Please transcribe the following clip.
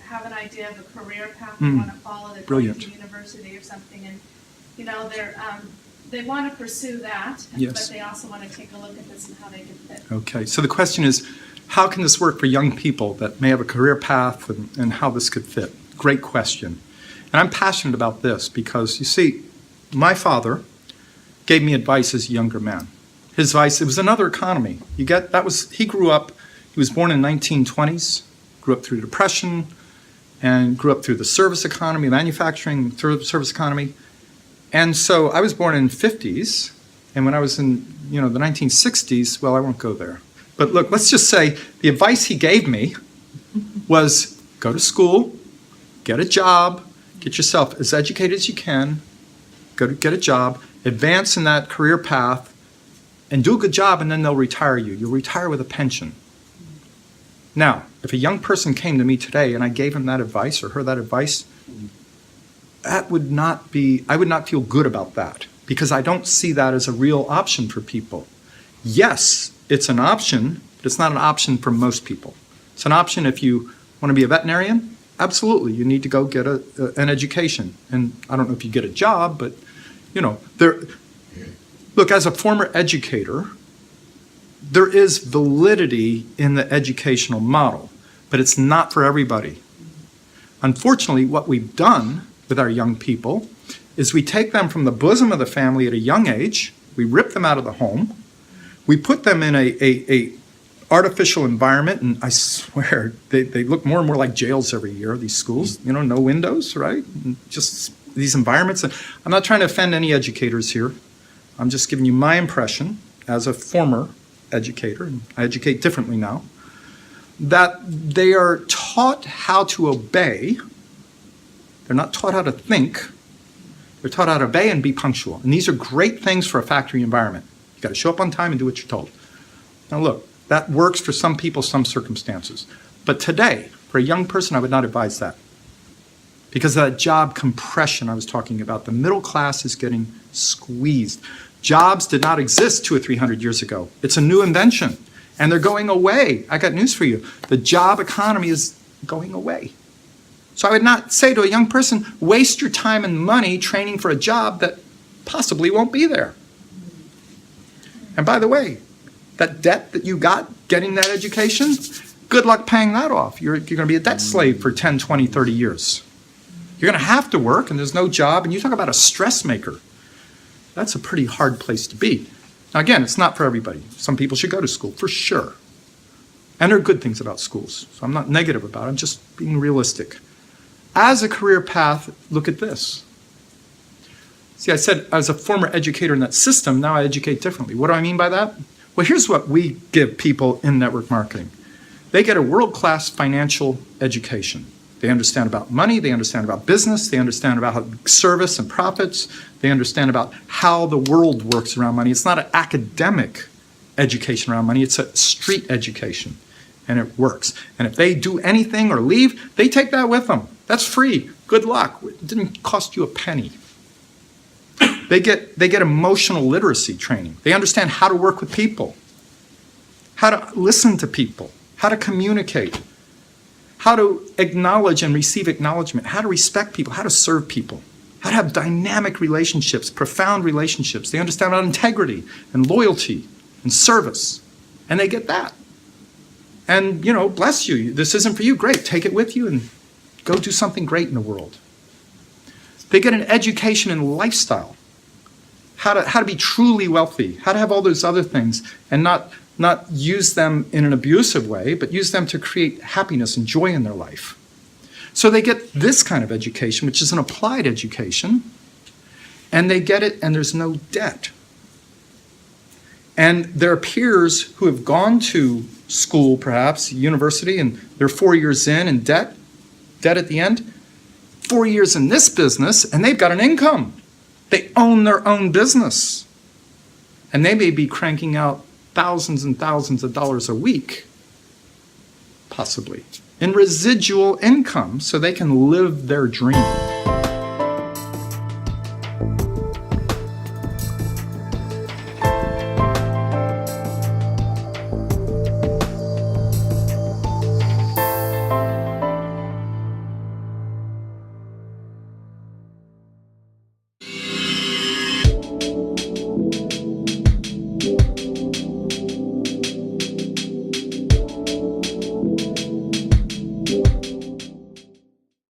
have an idea of a career path they want to follow. They're going to university or something, and they want to pursue that, but they also want to take a look at this and how they can fit. Okay, so the question is, how can this work for young people that may have a career path and how this could fit? Great question. And I'm passionate about this because, you see, my father gave me advice as a younger man. His advice, it was another economy. He grew up, he was born in the 1920s, grew up through the Depression, and grew up through the service economy, manufacturing, service economy. And so I was born in the 50s, and when I was in the 1960s, well, I won't go there. But look, let's just say the advice he gave me was go to school, get a job, get yourself as educated as you can, get a job, advance in that career path, and do a good job, and then they'll retire you. You'll retire with a pension. Now, if a young person came to me today and I gave him that advice or her that advice, I would not feel good about that because I don't see that as a real option for people. Yes, it's an option, but it's not an option for most people. It's an option if you want to be a veterinarian. Absolutely, you need to go get an education. And I don't know if you get a job, but look, as a former educator, there is validity in the educational model, but it's not for everybody. Unfortunately, what we've done with our young people is we take them from the bosom of the family at a young age, we rip them out of the home, we put them in a artificial environment, and I swear they look more and more like jails every year, these schools, no windows, right? And just these environments. And I'm not trying to offend any educators here. I'm just giving you my impression as a former educator, and I educate differently now, that they are taught how to obey. They're not taught how to think. They're taught how to obey and be punctual. And these are great things for a factory environment. You've got to show up on time and do what you're told. Now look, that works for some people, some circumstances. But today, for a young person, I would not advise that. Because of that job compression I was talking about, the middle class is getting squeezed. Jobs did not exist 200 or 300 years ago. It's a new invention, and they're going away. I got news for you. The job economy is going away. So I would not say to a young person, waste your time and money training for a job that possibly won't be there. And by the way, that debt that you got getting that education, good luck paying that off. You're going to be a debt slave for 10, 20, 30 years. You're going to have to work, and there's no job, and you talk about a stress maker. That's a pretty hard place to be. Now again, it's not for everybody. Some people should go to school, for sure. And there are good things about schools, so I'm not negative about it, I'm just being realistic. As a career path, look at this. See, I said as a former educator in that system, now I educate differently. What do I mean by that? Well, here's what we give people in network marketing. They get a world-class financial education. They understand about money, they understand about business, they understand about service and profits, they understand about how the world works around money. It's not an academic education around money, it's a street education, and it works. And if they do anything or leave, they take that with them. That's free. Good luck. It didn't cost you a penny. They get emotional literacy training. They understand how to work with people, how to listen to people, how to communicate, how to acknowledge and receive acknowledgement, how to respect people, how to serve people, how to have dynamic relationships, profound relationships. They understand about integrity and loyalty and service, and they get that. And, bless you. This isn't for you. Great. Take it with you and go do something great in the world. They get an education in lifestyle, how to be truly wealthy, how to have all those other things, and not use them in an abusive way, but use them to create happiness and joy in their life. So they get this kind of education, which is an applied education, and they get it, and there's no debt. And there are peers who have gone to school, perhaps, university, and they're 4 years in and debt at the end. 4 years in this business, and they've got an income. They own their own business. And they may be cranking out thousands and thousands of dollars a week, possibly, in residual income so they can live their dream.